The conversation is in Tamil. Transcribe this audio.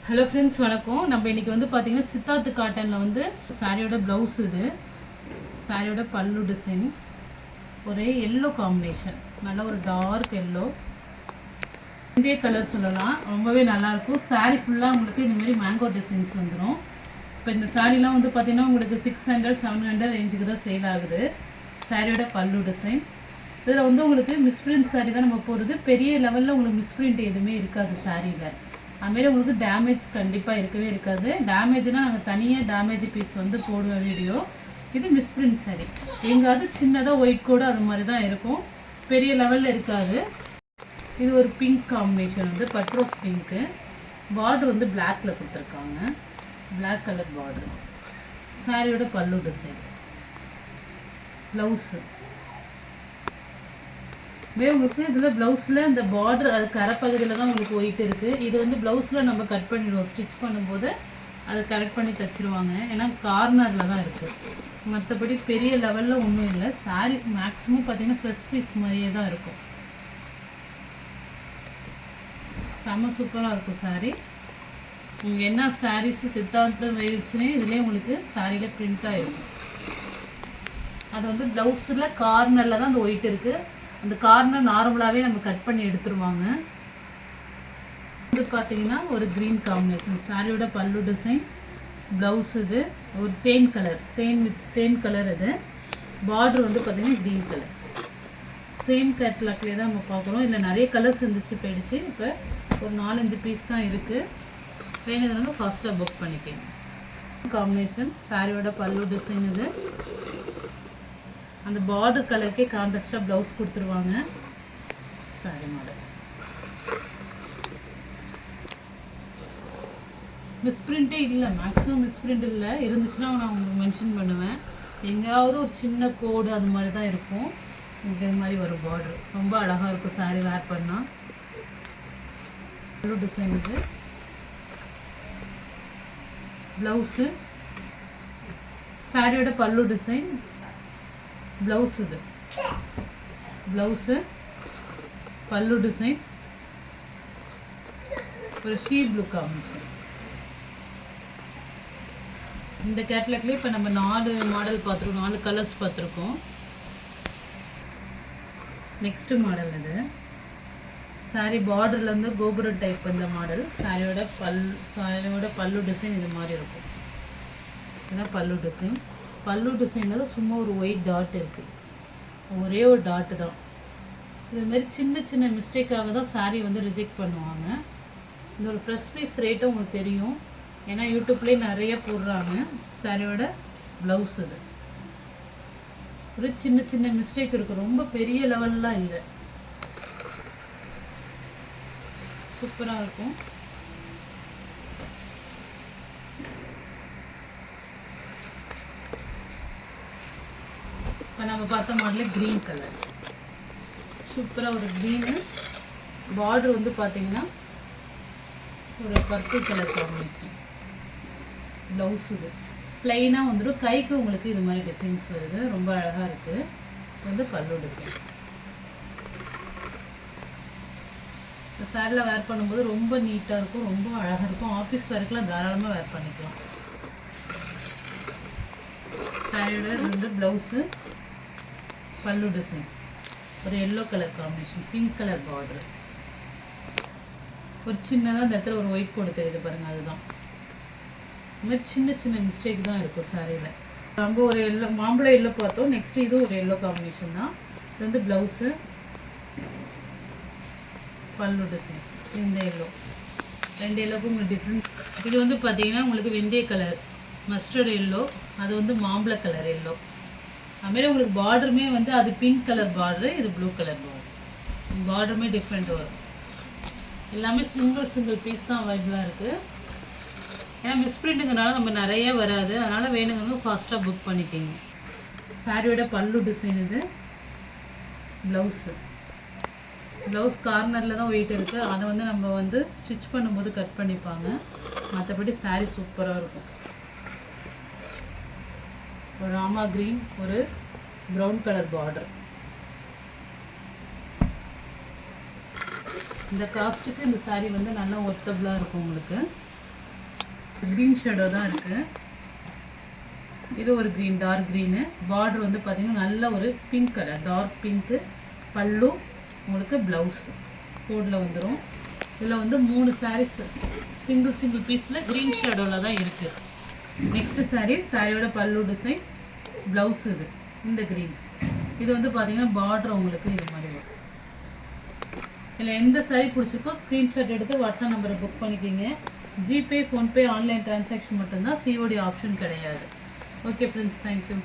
ஹலோ ஃப்ரெண்ட்ஸ், வணக்கம். நம்ம இன்றைக்கி வந்து பார்த்திங்கன்னா சித்தார்த்து காட்டனில் வந்து சாரியோட ப்ளவுஸ், இது சாரியோட பல்லு டிசைன், ஒரே எல்லோ காம்பினேஷன், நல்ல ஒரு டார்க் எல்லோ, இந்திய கலர் சொல்லலாம். ரொம்பவே நல்லாயிருக்கும். சாரீ ஃபுல்லாக உங்களுக்கு இந்தமாரி மேங்கோ டிசைன்ஸ் வந்துடும். இப்போ இந்த சாரீலாம் வந்து பார்த்திங்கன்னா உங்களுக்கு 600-700 ரேஞ்சுக்கு தான் சேல் ஆகுது. சாரியோட பல்லு டிசைன் இதில் வந்து உங்களுக்கு மிஸ்பிரிண்ட் சாரீ தான் நம்ம போடுறது. பெரிய லெவலில் உங்களுக்கு மிஸ்பிரிண்ட் எதுவுமே இருக்காது சாரியில். அதுமாரி உங்களுக்கு டேமேஜ் கண்டிப்பாக இருக்கவே இருக்காது. டேமேஜ்னால் நாங்கள் தனியாக டேமேஜ் பீஸ் வந்து போடுவோம் வீடியோ. இது மிஸ்பிரிண்ட் சாரீ. எங்காவது சின்னதாக ஒயிட் கூட அது மாதிரி தான் இருக்கும், பெரிய லெவலில் இருக்காது. இது ஒரு பிங்க் காம்பினேஷன், வந்து பட்ரோஸ் பிங்க்கு. பார்டர் வந்து பிளாக்கில் கொடுத்துருக்காங்க, பிளாக் கலர் பார்டர். சாரியோட பல்லு டிசைன், ப்ளவுஸு உங்களுக்கு இதில் ப்ளவுஸில் இந்த பார்டர் அது கரைப்பகுதியில் தான் உங்களுக்கு ஒயிட் இருக்குது. இது வந்து ப்ளவுஸில் நம்ம கட் பண்ணிடுவோம், ஸ்டிச் பண்ணும்போது அதை கரெக்ட் பண்ணி தைச்சிருவாங்க. ஏன்னா கார்னரில் தான் இருக்குது, மற்றபடி பெரிய லெவலில் ஒன்றும் இல்லை. சாரீ மேக்ஸிமம் பார்த்திங்கன்னா ஃப்ரெஷ் பீஸ் மாதிரியே தான் இருக்கும். செம்ம சூப்பராக இருக்கும் சாரீ. உங்களுக்கு என்ன சாரீஸு சித்தார்த்த வெயில்ஸ்னே இதுலேயே உங்களுக்கு சாரியில் பிரிண்ட்டாக இருக்கும். அது வந்து ப்ளவுஸில் கார்னரில் தான் அந்த ஒயிட் இருக்குது. அந்த கார்னர் நார்மலாகவே நம்ம கட் பண்ணி எடுத்துருவாங்க. இது பார்த்தீங்கன்னா ஒரு க்ரீன் காம்பினேஷன், சாரியோட பல்லு டிசைன், ப்ளவுஸ். இது ஒரு தேன் கலர், தேன் கலர். இது பார்டர் வந்து பார்த்திங்கன்னா க்ரீன் கலர். சேம் கேட்லாக்லேயே தான் நம்ம பார்க்குறோம். இல்லை நிறைய கலர்ஸ் இருந்துச்சு, போயிடுச்சு. இப்போ ஒரு 4-5 பீஸ் தான் இருக்குது. வேணுங்கிறவங்க ஃபாஸ்ட்டாக புக் பண்ணிக்கோங்க. காம்பினேஷன், சாரியோட பல்லு டிசைன். இது அந்த பார்டர் கலருக்கே கான்ட்ராஸ்டாக ப்ளவுஸ் கொடுத்துருவாங்க. சாரி மாடல் மிஸ்பிரிண்ட்டே இல்லை, மேக்ஸிமம் மிஸ்பிரிண்ட் இல்லை. இருந்துச்சுன்னா நான் உங்களுக்கு மென்ஷன் பண்ணுவேன். எங்கேயாவது ஒரு சின்ன கோடு அது மாதிரி தான் இருக்கும். உங்களுக்கு இது மாதிரி ஒரு பார்டர் ரொம்ப அழகாக இருக்கும் சாரி வேர் பண்ணால். பல்லு டிசைன், இது ப்ளவுஸு. சாரியோட பல்லு டிசைன், ப்ளவுஸ். இது ப்ளவுஸு, பல்லு டிசைன், ஒரு ஷீ ப்ளூ காம்பினேஷன். இந்த கேட்லாக்லேயே இப்போ நம்ம 4 மாடல் பார்த்துருக்கோம், 4 கலர்ஸ் பார்த்துருக்கோம். நெக்ஸ்ட்டு மாடல் இது சாரீ பார்டர்லேருந்து கோபுரம் டைப். இந்த மாடல் சாரியோட பல்லு டிசைன் இது மாதிரி இருக்கும். இதுதான் பல்லு டிசைன். பல்லு டிசைனில் சும்மா ஒரு ஒயிட் டாட் இருக்குது, ஒரே ஒரு டாட்டு தான். இதுமாரி சின்ன சின்ன மிஸ்டேக்காக தான் சாரீ வந்து ரிஜெக்ட் பண்ணுவாங்க. இந்த ஒரு ஃப்ரெஷ் பீஸ் ரேட்டும் உங்களுக்கு தெரியும், ஏன்னா யூடியூப்லேயே நிறைய போடுறாங்க. சாரியோட ப்ளவுஸ். இது ஒரு சின்ன சின்ன மிஸ்டேக் இருக்குது, ரொம்ப பெரிய லெவல்லாம் இல்லை. சூப்பராக இருக்கும். இப்போ நம்ம பார்த்த மாடலில் க்ரீன் கலர், சூப்பராக ஒரு க்ரீனு. பார்டர் வந்து பார்த்திங்கன்னா ஒரு பர்பிள் கலர் காம்பினேஷன். ப்ளவுஸ் இது ப்ளைனாக வந்துடும். கைக்கு உங்களுக்கு இது மாதிரி டிசைன்ஸ் வருது, ரொம்ப அழகாக இருக்குது. இது வந்து பல்லு டிசைன். இந்த சாரியில் வேர் பண்ணும்போது ரொம்ப நீட்டாக இருக்கும், ரொம்ப அழகாக இருக்கும். ஆஃபீஸ் வேர்க்கெலாம் தாராளமாக வேர் பண்ணிக்கலாம். சாரியோட இது வந்து ப்ளவுஸு, பல்லு டிசைன், ஒரு yellow colour combination, pink colour border. ஒரு சின்னதாக இந்த இடத்துல ஒரு ஒயிட் கோடு தெரியுது பாருங்கள், அதுதான். இந்த மாதிரி சின்ன சின்ன மிஸ்டேக் தான் இருக்கும் சாரியில். நம்ம ஒரு எல்லோ மாம்பழ எல்லோ பார்த்தோம். நெக்ஸ்ட் இது ஒரு எல்லோ காம்பினேஷன் தான். இது வந்து ப்ளவுஸு, பல்லு டிசைன். இந்த எல்லோ, 2 எல்லோக்கும் உங்களுக்கு டிஃப்ரென்ஸ். இது வந்து பார்த்தீங்கன்னா உங்களுக்கு வெந்தய கலர், மஸ்டர்ட் எல்லோ, அது வந்து மாம்பழ கலர் எல்லோ. அதுமாரி உங்களுக்கு பார்டருமே வந்து அது பிங்க் கலர் பார்டரு, இது ப்ளூ கலர் பார்டர். பார்டருமே டிஃப்ரெண்ட் வரும். எல்லாமே சிங்கிள் பீஸ் தான் அவைலபிளாக இருக்குது. ஏன்னா மிஸ்பிரிண்ட்டுங்கிறனால நம்ம நிறைய வராது, அதனால் வேணுங்கிறவங்க ஃபாஸ்ட்டாக புக் பண்ணிக்கிங்க. சாரியோட பல்லு டிசைன். இது ப்ளவுஸு. ப்ளவுஸ் கார்னரில் தான் ஒயிட் இருக்குது, அதை வந்து நம்ம வந்து ஸ்டிச் பண்ணும்போது கட் பண்ணிப்பாங்க. மற்றபடி சாரீ சூப்பராக இருக்கும். ஒரு ராமா க்ரீன், ஒரு ப்ரௌன் கலர் பார்டர். இந்த காஸ்ட்டுக்கு இந்த சாரீ வந்து நல்லா ஒர்த்தபிளாக இருக்கும் உங்களுக்கு. க்ரீன் ஷேடோ தான் இருக்குது. இது ஒரு க்ரீன், டார்க் க்ரீனு. பார்டர் வந்து பார்த்திங்கன்னா நல்ல ஒரு பிங்க் கலர், டார்க் பிங்க்கு. பல்லு உங்களுக்கு ப்ளவுஸ் கோடில் வந்துடும். இதில் வந்து 3 சாரீஸ் சிங்கிள் பீஸில் க்ரீன் ஷேடோவில் தான் இருக்குது. நெக்ஸ்ட்டு சாரியோட பல்லு டிசைன், ப்ளவுஸ் இந்த க்ரீன். இது வந்து பார்த்திங்கன்னா பார்டர் உங்களுக்கு இது மாதிரி வரும். இதில் எந்த சாரீ பிடிச்சிருக்கோ ஸ்க்ரீன்ஷாட் எடுத்து வாட்ஸ்அப் நம்பரை புக் பண்ணிக்கிங்க. ஜிபே, ஃபோன்பே, ஆன்லைன் டிரான்சாக்ஷன் மட்டும்தான், சிஓடி ஆப்ஷன் கிடையாது. Okay friends, thank you.